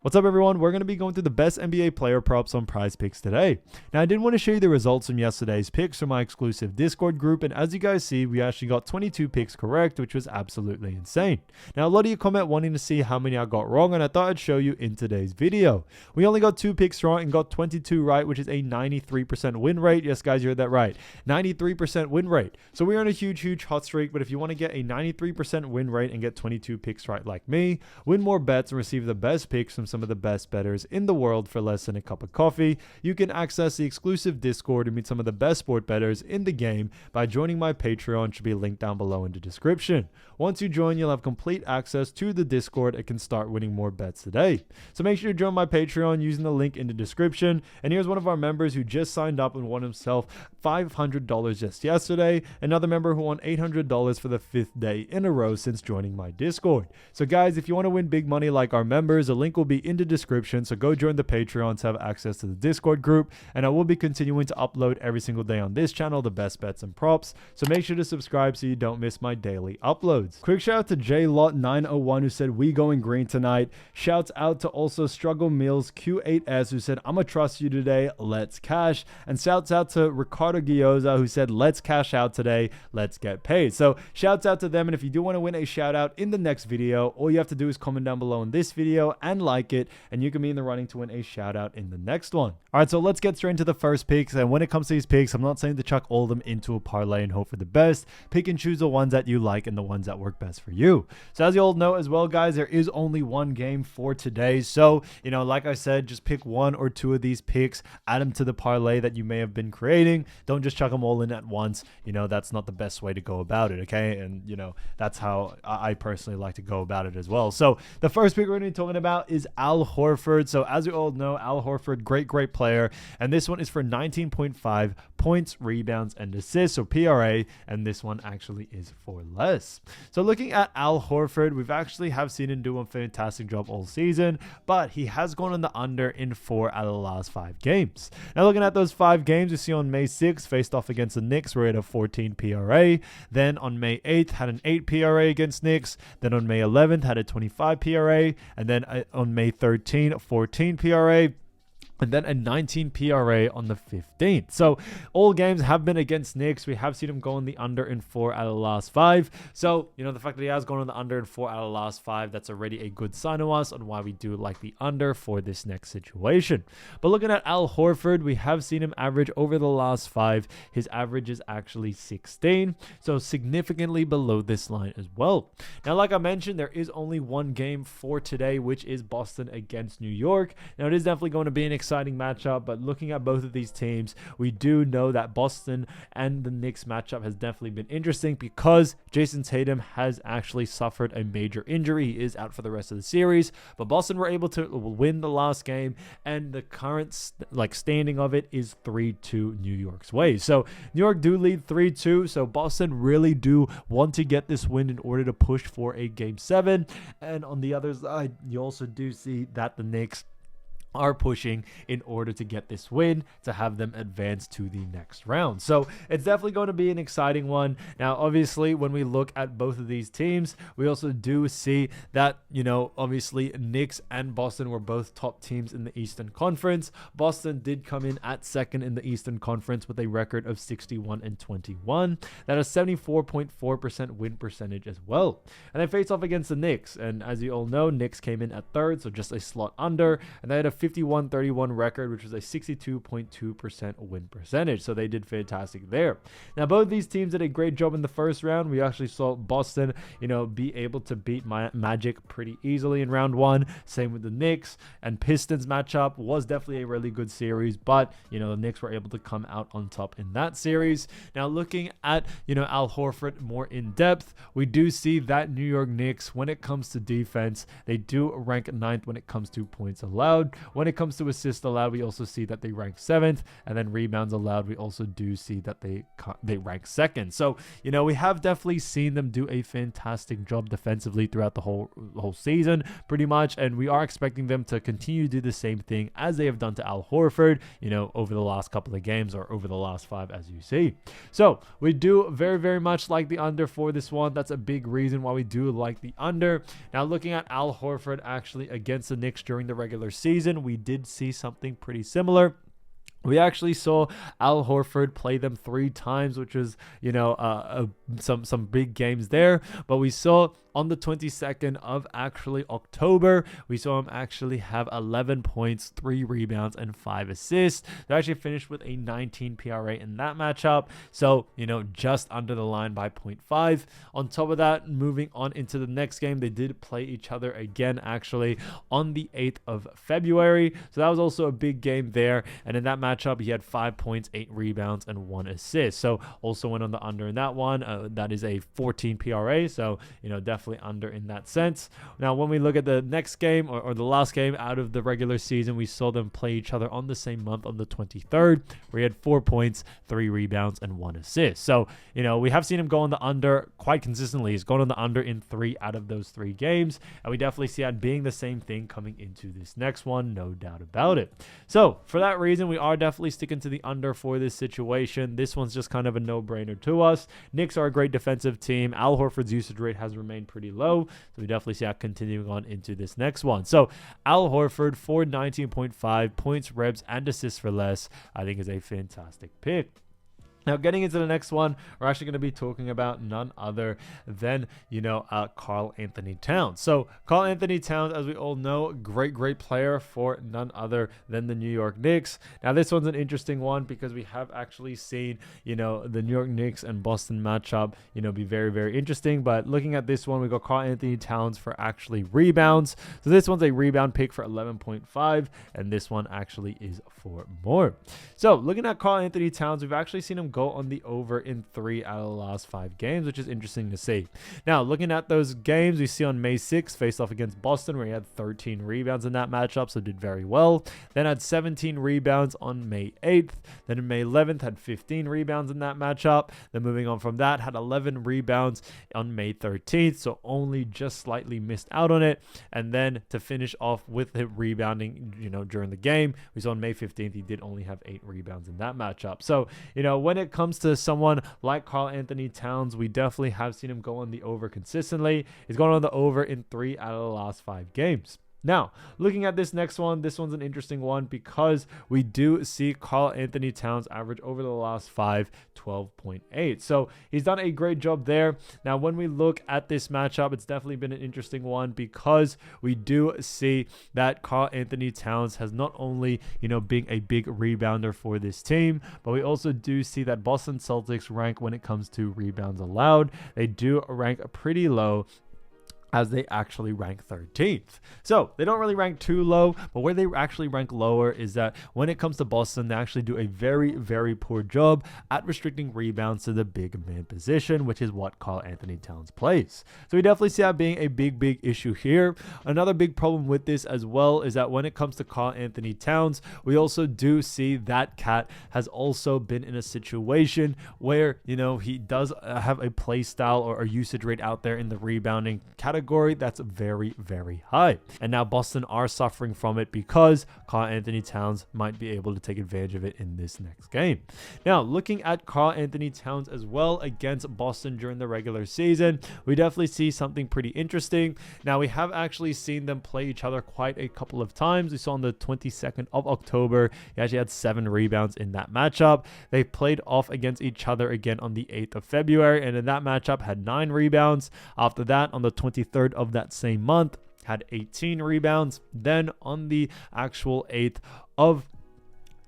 What's up, everyone? We're going to be going through the best NBA player props on Prizepicks today. Now, I did want to show you the results from yesterday's picks from my exclusive Discord group, and as you guys see, we actually got 22 picks correct, which was absolutely insane. Now, a lot of you comment wanting to see how many I got wrong, and I thought I'd show you in today's video. We only got 2 picks wrong and got 22 right, which is a 93% win rate. Yes, guys, you heard that right. 93% win rate. So we're on a huge hot streak, but if you want to get a 93% win rate and get 22 picks right like me, win more bets and receive the best picks from some of the best bettors in the world for less than a cup of coffee, you can access the exclusive Discord and meet some of the best sport bettors in the game by joining my Patreon, which should be linked down below in the description. Once you join, you'll have complete access to the Discord and can start winning more bets today. So make sure to join my Patreon using the link in the description. And here's one of our members who just signed up and won himself $500 just yesterday. Another member who won $800 for the 5th day in a row since joining my Discord. So guys, if you want to win big money like our members, the link will be in the description. So go join the Patreon to have access to the Discord group. And I will be continuing to upload every single day on this channel the best bets and props. So make sure to subscribe so you don't miss my daily uploads. Quick shout out to JLot901 who said we going green tonight. Shouts out to also Struggle Mills Q8S who said I'm gonna trust you today, let's cash. And shouts out to Ricardo Gioza who said let's cash out today, let's get paid. So shouts out to them, and if you do want to win a shout out in the next video, all you have to do is comment down below in this video and like it, and you can be in the running to win a shout out in the next one. All right, so let's get straight into the first picks. And when it comes to these picks, I'm not saying to chuck all of them into a parlay and hope for the best. Pick and choose the ones that you like and the ones that work best for you. So as you all know as well, guys, there is only one game for today. So, like I said, just pick 1 or 2 of these picks, add them to the parlay that you may have been creating. Don't just chuck them all in at once. That's not the best way to go about it, okay? And, that's how I personally like to go about it as well. So the first pick we're going to be talking about is Al Horford. So as you all know, Al Horford, great player. And this one is for 19.5 points, rebounds, and assists, so PRA, and this one actually is for less. So looking at Al Horford, we've actually have seen him do a fantastic job all season, but he has gone on the under in 4 out of the last 5 games. Now looking at those 5 games, you see on May 6th, faced off against the Knicks, we're at a 14 PRA. Then on May 8th, had an 8 PRA against Knicks. Then on May 11th, had a 25 PRA. And then on May 13th, 14 PRA. And then a 19 PRA on the 15th. So all games have been against Knicks. We have seen him go on the under in 4 out of the last 5. So, the fact that he has gone on the under in 4 out of the last 5, that's already a good sign to us on why we do like the under for this next situation. But looking at Al Horford, we have seen him average over the last 5. His average is actually 16. So significantly below this line as well. Now, like I mentioned, there is only one game for today, which is Boston against New York. Now, it is definitely going to be an exciting matchup, but looking at both of these teams, we do know that Boston and the Knicks matchup has definitely been interesting because Jason Tatum has actually suffered a major injury. He is out for the rest of the series, but Boston were able to win the last game, and the current standing of it is 3-2 New York's way. So New York do lead 3-2, so Boston really do want to get this win in order to push for a game 7. And on the other side, you also do see that the Knicks are pushing in order to get this win to have them advance to the next round. So it's definitely going to be an exciting one. Now, obviously, when we look at both of these teams, we also do see that, obviously Knicks and Boston were both top teams in the Eastern Conference. Boston did come in at 2nd in the Eastern Conference with a record of 61-21. That is 74.4% win percentage as well. And they face off against the Knicks. And as you all know, Knicks came in at 3rd, so just a slot under. And they had a 51-31 record, which was a 62.2% win percentage. So they did fantastic there. Now, both these teams did a great job in the first round. We actually saw Boston, be able to beat Magic pretty easily in round 1. Same with the Knicks and Pistons matchup was definitely a really good series, but, the Knicks were able to come out on top in that series. Now, looking at, Al Horford more in depth, we do see that New York Knicks, when it comes to defense, they do rank 9th when it comes to points allowed, when it comes to assists allowed, we also see that they rank 7th, and then rebounds allowed, we also do see that they rank 2nd. So, we have definitely seen them do a fantastic job defensively throughout the whole season, pretty much, and we are expecting them to continue to do the same thing as they have done to Al Horford, over the last couple of games, or over the last 5, as you see. So we do very, very much like the under for this one. That's a big reason why we do like the under. Now, looking at Al Horford actually against the Knicks during the regular season, we did see something pretty similar. We actually saw Al Horford play them 3 times, which was, some big games there. But we saw on the 22nd of actually October, we saw him actually have 11 points, 3 rebounds, and 5 assists. They actually finished with a 19 PRA in that matchup. So, just under the line by 0.5. On top of that, moving on into the next game, they did play each other again, actually, on the 8th of February. So that was also a big game there. And in that matchup, he had 5 points, 8 rebounds, and 1 assist. So also went on the under in that one. That is a 14 PRA. So, definitely under in that sense. Now, when we look at the next game or the last game out of the regular season, we saw them play each other on the same month on the 23rd, where he had 4 points, 3 rebounds, and 1 assist. So, we have seen him go on the under quite consistently. He's gone on the under in 3 out of those 3 games. And we definitely see that being the same thing coming into this next one, no doubt about it. So for that reason, we are definitely sticking to the under for this situation. This one's just kind of a no-brainer to us. Knicks are a great defensive team. Al Horford's usage rate has remained pretty low, so we definitely see that continuing on into this next one. So Al Horford for 19.5 points, rebs, and assists for less, I think is a fantastic pick. Now, getting into the next one, we're actually going to be talking about none other than, Karl-Anthony Towns. So, Karl-Anthony Towns, as we all know, great player for none other than the New York Knicks. Now, this one's an interesting one because we have actually seen, the New York Knicks and Boston matchup, be very, very interesting. But looking at this one, we got Karl-Anthony Towns for actually rebounds. So, this one's a rebound pick for 11.5, and this one actually is for more. So, looking at Karl-Anthony Towns, we've actually seen him go on the over in 3 out of the last 5 games, which is interesting to see. Now, looking at those games, we see on May 6th, faced off against Boston, where he had 13 rebounds in that matchup, so did very well. Then had 17 rebounds on May 8th. Then on May 11th, had 15 rebounds in that matchup. Then moving on from that, had 11 rebounds on May 13th, so only just slightly missed out on it. And then to finish off with him rebounding, during the game, we saw on May 15th, he did only have 8 rebounds in that matchup. So, when it comes to someone like Karl-Anthony Towns, we definitely have seen him go on the over consistently. He's gone on the over in 3 out of the last 5 games. Now, looking at this next one, this one's an interesting one because we do see Karl-Anthony Towns average over the last 5, 12.8. So he's done a great job there. Now, when we look at this matchup, it's definitely been an interesting one because we do see that Karl-Anthony Towns has not only, being a big rebounder for this team, but we also do see that Boston Celtics rank when it comes to rebounds allowed. They do rank pretty low, as they actually rank 13th. So they don't really rank too low, but where they actually rank lower is that when it comes to Boston, they actually do a very, very poor job at restricting rebounds to the big man position, which is what Karl-Anthony Towns plays. So we definitely see that being a big issue here. Another big problem with this as well is that when it comes to Karl-Anthony Towns, we also do see that Cat has also been in a situation where, he does have a play style or a usage rate out there in the rebounding category that's very, very high. And now Boston are suffering from it because Karl-Anthony Towns might be able to take advantage of it in this next game. Now, looking at Karl-Anthony Towns as well against Boston during the regular season, we definitely see something pretty interesting. Now, we have actually seen them play each other quite a couple of times. We saw on the 22nd of October, he actually had 7 rebounds in that matchup. They played off against each other again on the 8th of February, and in that matchup had 9 rebounds. After that, on the 23rd of that same month, had 18 rebounds. Then on the actual 8th of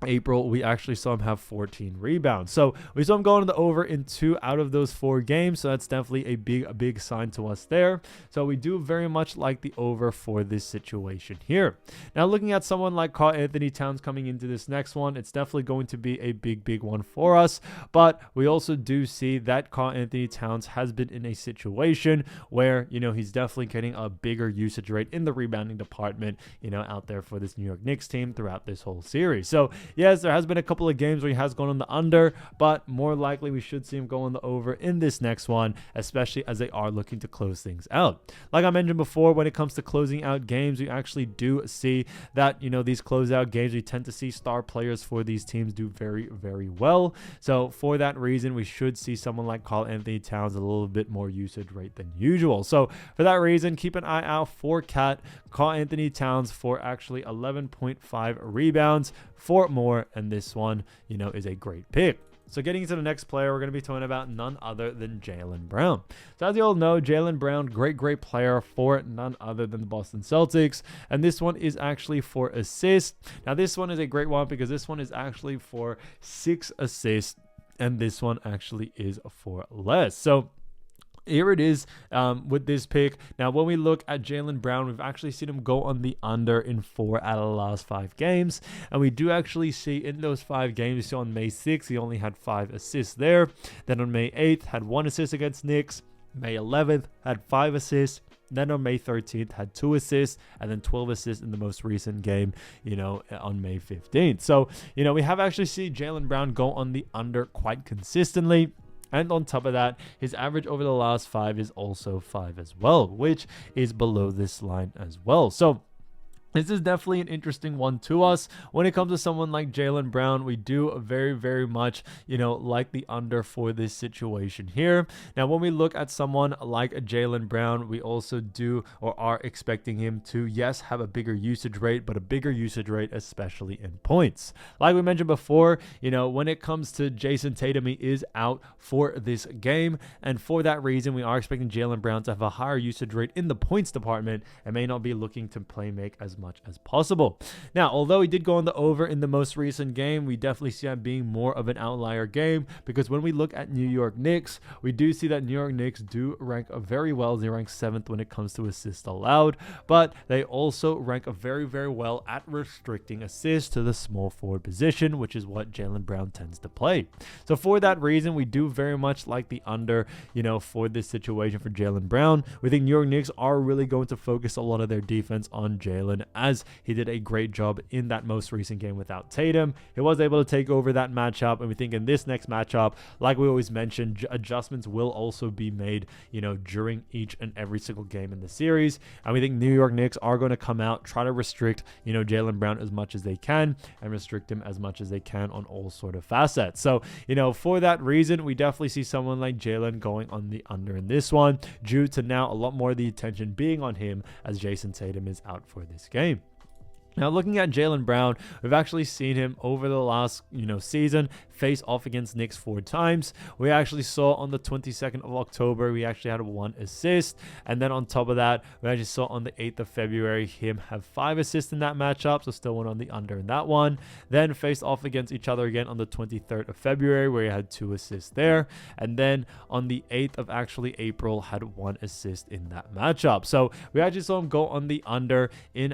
April, we actually saw him have 14 rebounds. So we saw him going to the over in 2 out of those 4 games. So that's definitely a big sign to us there. So we do very much like the over for this situation here. Now, looking at someone like Karl-Anthony Towns coming into this next one, it's definitely going to be a big one for us. But we also do see that Karl-Anthony Towns has been in a situation where, he's definitely getting a bigger usage rate in the rebounding department, out there for this New York Knicks team throughout this whole series. So yes, there has been a couple of games where he has gone on the under, but more likely we should see him go on the over in this next one, especially as they are looking to close things out. Like I mentioned before, when it comes to closing out games, we actually do see that, these closeout games, we tend to see star players for these teams do very well. So for that reason, we should see someone like Karl-Anthony Towns a little bit more usage rate than usual. So for that reason, keep an eye out for Karl-Anthony Towns for actually 11.5 rebounds for more, and this one, is a great pick. So getting into the next player, we're going to be talking about none other than Jaylen Brown. So as you all know, Jaylen Brown, great player for none other than the Boston Celtics. And this one is actually for assists. Now this one is a great one because this one is actually for 6 assists, and this one actually is for less. So here it is with this pick. Now, when we look at Jaylen Brown, we've actually seen him go on the under in 4 out of the last 5 games. And we do actually see in those 5 games, so on May 6th, he only had 5 assists there. Then on May 8th, had 1 assist against Knicks. May 11th, had 5 assists. Then on May 13th, had 2 assists, and then 12 assists in the most recent game, on May 15th. So, we have actually seen Jaylen Brown go on the under quite consistently. And on top of that, his average over the last 5 is also 5 as well, which is below this line as well. So this is definitely an interesting one to us. When it comes to someone like Jaylen Brown, we do very much, like the under for this situation here. Now, when we look at someone like Jaylen Brown, we also do or are expecting him to, yes, have a bigger usage rate, but a bigger usage rate, especially in points. Like we mentioned before, when it comes to Jason Tatum, he is out for this game. And for that reason, we are expecting Jaylen Brown to have a higher usage rate in the points department and may not be looking to play make as much as possible. Now, although he did go on the over in the most recent game, we definitely see that being more of an outlier game, because when we look at New York Knicks, we do see that New York Knicks do rank very well. They rank 7th when it comes to assists allowed, but they also rank very well at restricting assists to the small forward position, which is what Jaylen Brown tends to play. So for that reason, we do very much like the under, for this situation for Jaylen Brown. We think New York Knicks are really going to focus a lot of their defense on Jaylen, as he did a great job in that most recent game without Tatum. He was able to take over that matchup, and we think in this next matchup, like we always mentioned, adjustments will also be made, during each and every single game in the series. And we think New York Knicks are going to come out, try to restrict, Jaylen Brown as much as they can, and restrict him as much as they can on all sort of facets. So, for that reason, we definitely see someone like Jaylen going on the under in this one, due to now a lot more of the attention being on him as Jason Tatum is out for this game. Now, looking at Jaylen Brown, we've actually seen him over the last, season face off against Knicks 4 times. We actually saw on the 22nd of October, we actually had 1 assist. And then on top of that, we actually saw on the 8th of February, him have 5 assists in that matchup. So still went on the under in that one. Then faced off against each other again on the 23rd of February, where he had 2 assists there. And then on the 8th of April, had 1 assist in that matchup. So we actually saw him go on the under in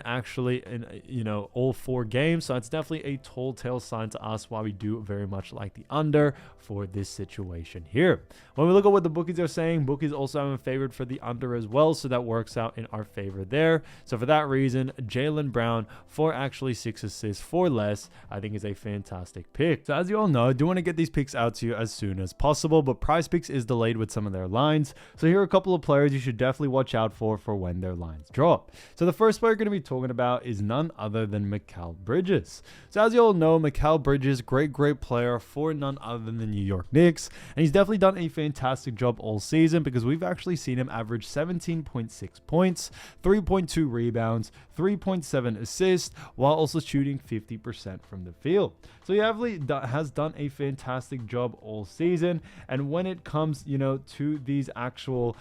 all 4 games. So it's definitely a telltale sign to us why we do very much like the under for this situation here. When we look at what the bookies are saying, bookies also have him favored for the under as well, so that works out in our favor there. So for that reason, Jaylen Brown for actually 6 assists for less, I think is a fantastic pick. So as you all know, I do want to get these picks out to you as soon as possible, but Prizepicks is delayed with some of their lines. So here are a couple of players you should definitely watch out for when their lines drop. So the first player we're going to be talking about is none other than Mikal Bridges. So as you all know, Mikal Bridges, great player for none other than the New York Knicks, and he's definitely done a fantastic job all season, because we've actually seen him average 17.6 points, 3.2 rebounds, 3.7 assists, while also shooting 50% from the field. So he has done a fantastic job all season. And when it comes, to these actual,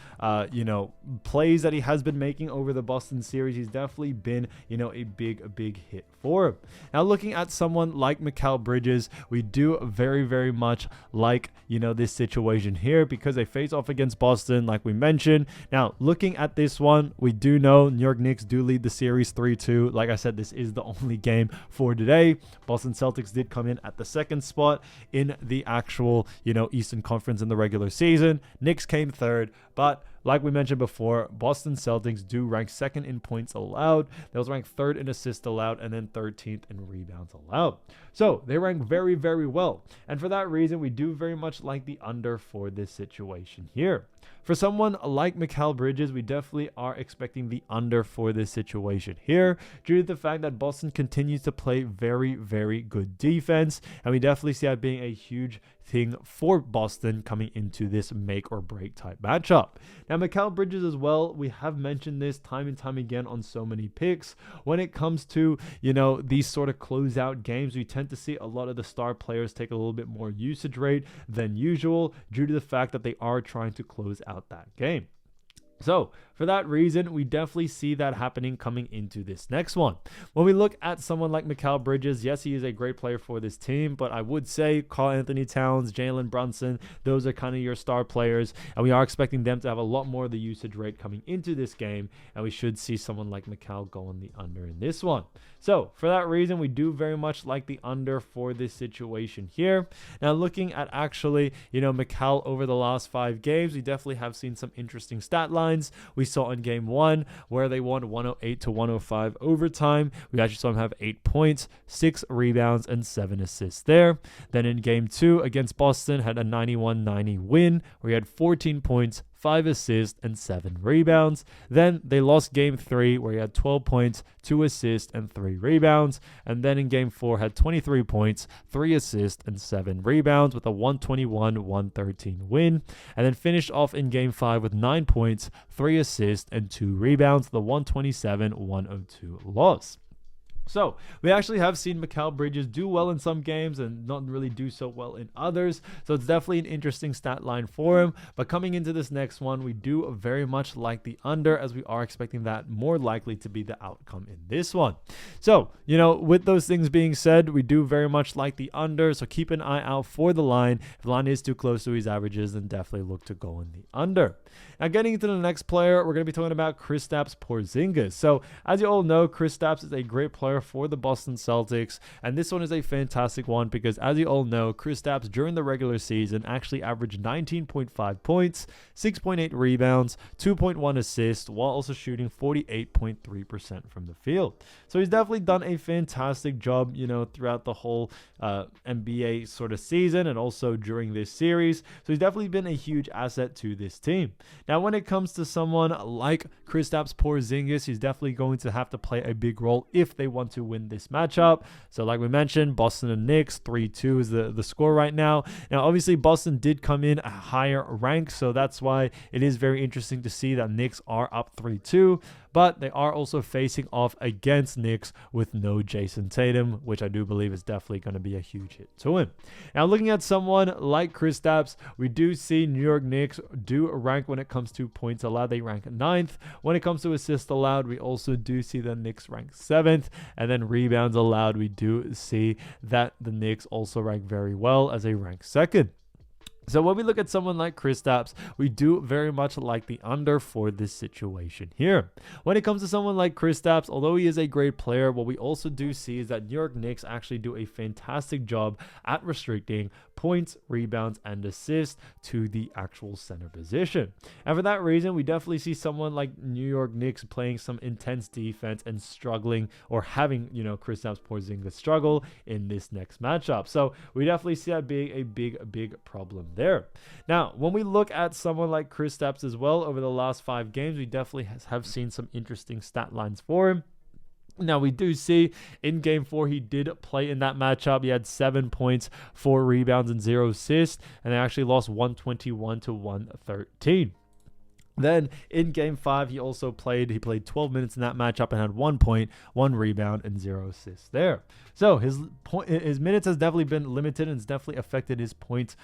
plays that he has been making over the Boston series, he's definitely been, a big hit for him. Now, looking at someone like Mikal Bridges, we do very, very much like, this situation here because they face off against Boston, like we mentioned. Now, looking at this one, we do know New York Knicks do lead the series 3-2. Like I said, this is the only game for today. Boston Celtics did come in at the second spot in the actual, Eastern Conference in the regular season. Knicks came third, but like we mentioned before, Boston Celtics do rank second in points allowed. They also rank third in assists allowed and then 13th in rebounds allowed. So they rank very, very well. And for that reason, we do very much like the under for this situation here. For someone like Mikal Bridges, we definitely are expecting the under for this situation here due to the fact that Boston continues to play very, very good defense. And we definitely see that being a huge thing for Boston coming into this make or break type matchup. Now, Mikal Bridges as well, we have mentioned this time and time again on so many picks. When it comes to, these sort of closeout games, we tend to see a lot of the star players take a little bit more usage rate than usual due to the fact that they are trying to close out that game. So for that reason, we definitely see that happening coming into this next one. When we look at someone like Mikal Bridges, yes, he is a great player for this team, but I would say Karl-Anthony Towns, Jaylen Brown, those are kind of your star players, and we are expecting them to have a lot more of the usage rate coming into this game, and we should see someone like Mikal go on the under in this one. So for that reason, we do very much like the under for this situation here. Now, looking at actually, Mikal over the last 5 games, we definitely have seen some interesting stat lines. We saw in game 1 where they won 108-105 overtime. We actually saw him have 8 points, 6 rebounds, and 7 assists there. Then in game 2 against Boston, had a 91-90 win where he had 14 points, 5 assists, and 7 rebounds. Then they lost game 3 where he had 12 points, 2 assists, and 3 rebounds. And then in game 4 had 23 points, 3 assists, and 7 rebounds with a 121-113 win. And then finished off in game 5 with 9 points, 3 assists, and 2 rebounds with a 127-102 loss. So we actually have seen Mikal Bridges do well in some games and not really do so well in others. So it's definitely an interesting stat line for him. But coming into this next one, we do very much like the under as we are expecting that more likely to be the outcome in this one. So, with those things being said, we do very much like the under. So keep an eye out for the line. If the line is too close to his averages, then definitely look to go in the under. Now, getting into the next player, we're going to be talking about Kristaps Porzingis. So as you all know, Kristaps is a great player for the Boston Celtics, and this one is a fantastic one because as you all know, Kristaps during the regular season actually averaged 19.5 points, 6.8 rebounds, 2.1 assists, while also shooting 48.3% from the field. So he's definitely done a fantastic job, throughout the whole NBA sort of season and also during this series. So he's definitely been a huge asset to this team. Now, when it comes to someone like Kristaps Porzingis, he's definitely going to have to play a big role if they want to win this matchup. So like we mentioned, Boston and Knicks, 3-2 is the score right now. Now, obviously, Boston did come in a higher rank, so that's why it is very interesting to see that Knicks are up 3-2. But they are also facing off against Knicks with no Jason Tatum, which I do believe is definitely going to be a huge hit to him. Now, looking at someone like Kristaps, we do see New York Knicks do rank when it comes to points allowed. They rank 9th. When it comes to assists allowed, we also do see the Knicks rank 7th. And then rebounds allowed, we do see that the Knicks also rank very well as they rank 2nd. So when we look at someone like Kristaps, we do very much like the under for this situation here. When it comes to someone like Kristaps, although he is a great player, what we also do see is that New York Knicks actually do a fantastic job at restricting points, rebounds, and assists to the actual center position. And for that reason, we definitely see someone like New York Knicks playing some intense defense and struggling or having, Kristaps Porzingis struggle in this next matchup. So we definitely see that being a big problem there. Now, when we look at someone like Kristaps as well over the last 5 games, we definitely have seen some interesting stat lines for him. Now, we do see in game 4, he did play in that matchup. He had 7 points, 4 rebounds, and 0 assists, and they actually lost 121-113. Then in game 5, he played 12 minutes in that matchup and had 1 point, 1 rebound, and 0 assists there. So his minutes has definitely been limited, and it's definitely affected his points,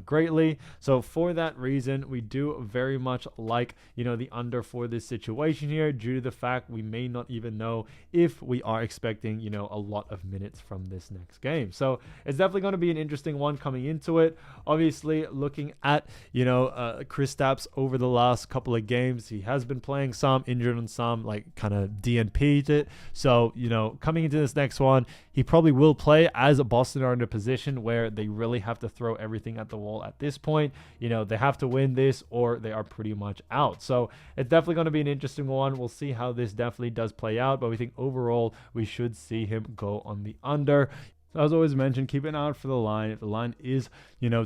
greatly. So for that reason, we do very much like, the under for this situation here, due to the fact we may not even know if we are expecting, a lot of minutes from this next game. So it's definitely going to be an interesting one coming into it. Obviously, looking at, Kristaps over the last couple of games, he has been playing some, injured on some, like kind of DNP'd it. So, coming into this next one, he probably will play, as Boston are in a position where they really have to throw everything at the wall at this point. They have to win this or they are pretty much out. So it's definitely going to be an interesting one. We'll see how this definitely does play out, but we think overall we should see him go on the under. As always mentioned, keep an eye out for the line. If the line is,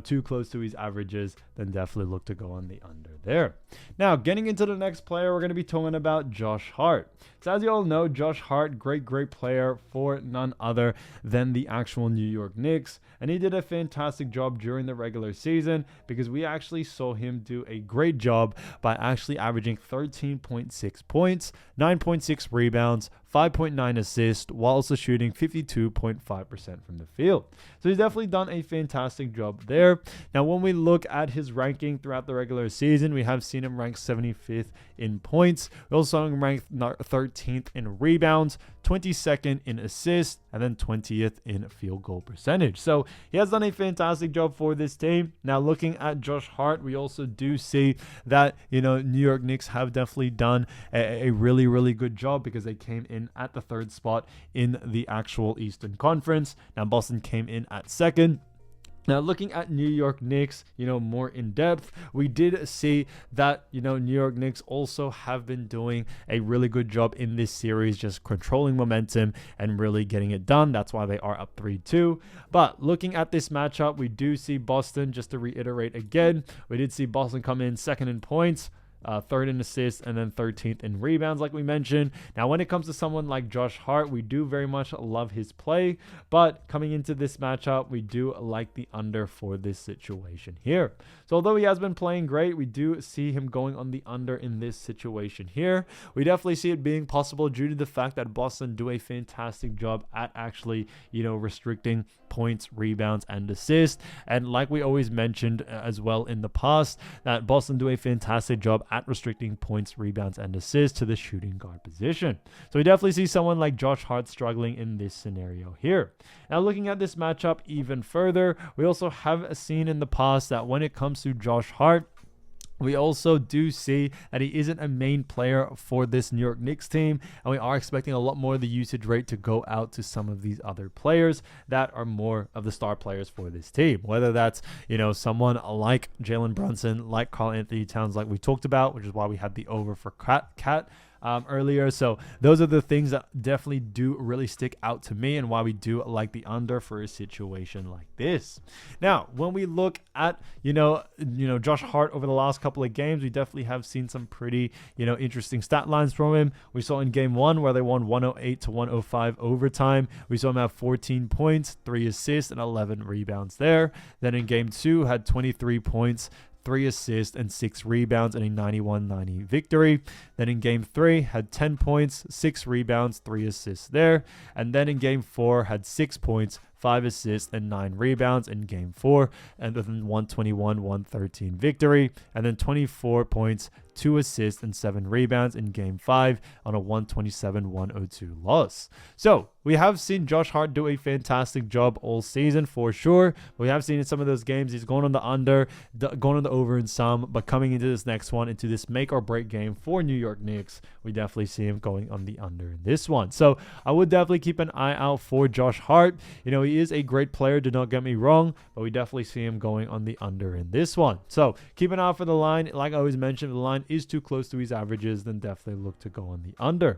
too close to his averages, then definitely look to go on the under there. Now, getting into the next player, we're going to be talking about Josh Hart. So as you all know, Josh Hart, great player for none other than the actual New York Knicks. And he did a fantastic job during the regular season, because we actually saw him do a great job by actually averaging 13.6 points, 9.6 rebounds, 5.9 assists, while also shooting 52.5% from the field. So he's definitely done a fantastic job there. Now, when we look at his ranking throughout the regular season, we have seen him ranked 75th in points. We also saw him ranked 13th in rebounds, 22nd in assists, and then 20th in field goal percentage. So he has done a fantastic job for this team. Now, looking at Josh Hart, we also do see that, New York Knicks have definitely done a really good job, because they came in at the 3rd spot in the actual Eastern Conference. Now, Boston came in at 2nd. Now, looking at New York Knicks, more in depth, we did see that, New York Knicks also have been doing a really good job in this series, just controlling momentum and really getting it done. That's why they are up 3-2. But looking at this matchup, we do see Boston, just to reiterate again, we did see Boston come in 2nd in points, 3rd in assists, and then 13th in rebounds, like we mentioned. Now, when it comes to someone like Josh Hart, we do very much love his play, but coming into this matchup, we do like the under for this situation here. So although he has been playing great, we do see him going on the under in this situation here. We definitely see it being possible due to the fact that Boston do a fantastic job at actually, restricting points, rebounds, and assists. And like we always mentioned as well in the past, that Boston do a fantastic job at restricting points, rebounds, and assists to the shooting guard position. So we definitely see someone like Josh Hart struggling in this scenario here. Now, looking at this matchup even further, we also have seen in the past that when it comes to Josh Hart, we also do see that he isn't a main player for this New York Knicks team, and we are expecting a lot more of the usage rate to go out to some of these other players that are more of the star players for this team. Whether that's, someone like Jaylen Brunson, like Karl-Anthony Towns, like we talked about, which is why we had the over for Cat earlier. So those are the things that definitely do really stick out to me, and why we do like the under for a situation like this. Now, when we look at, Josh Hart over the last couple of games, we definitely have seen some pretty, interesting stat lines from him. We saw in game 1 where they won 108-105 overtime. We saw him have 14 points, 3 assists, and 11 rebounds there. Then in game 2, had 23 points, 3 assists, and 6 rebounds in a 91-90 victory. Then in game 3, had 10 points, 6 rebounds, 3 assists there. And then in game 4, had 6 points, 5 assists, and 9 rebounds in game 4, and then 121-113 victory. And then 24 points, 2 assists, and 7 rebounds in game 5 on a 127-102 loss. So we have seen Josh Hart do a fantastic job all season for sure. We have seen in some of those games he's going on the under, going on the over in some, but coming into this next one, into this make or break game for New York Knicks, we definitely see him going on the under in this one. So I would definitely keep an eye out for Josh Hart. He is a great player, do not get me wrong, but we definitely see him going on the under in this one. So keep an eye out for the line. Like I always mentioned, if the line is too close to his averages, then definitely look to go on the under.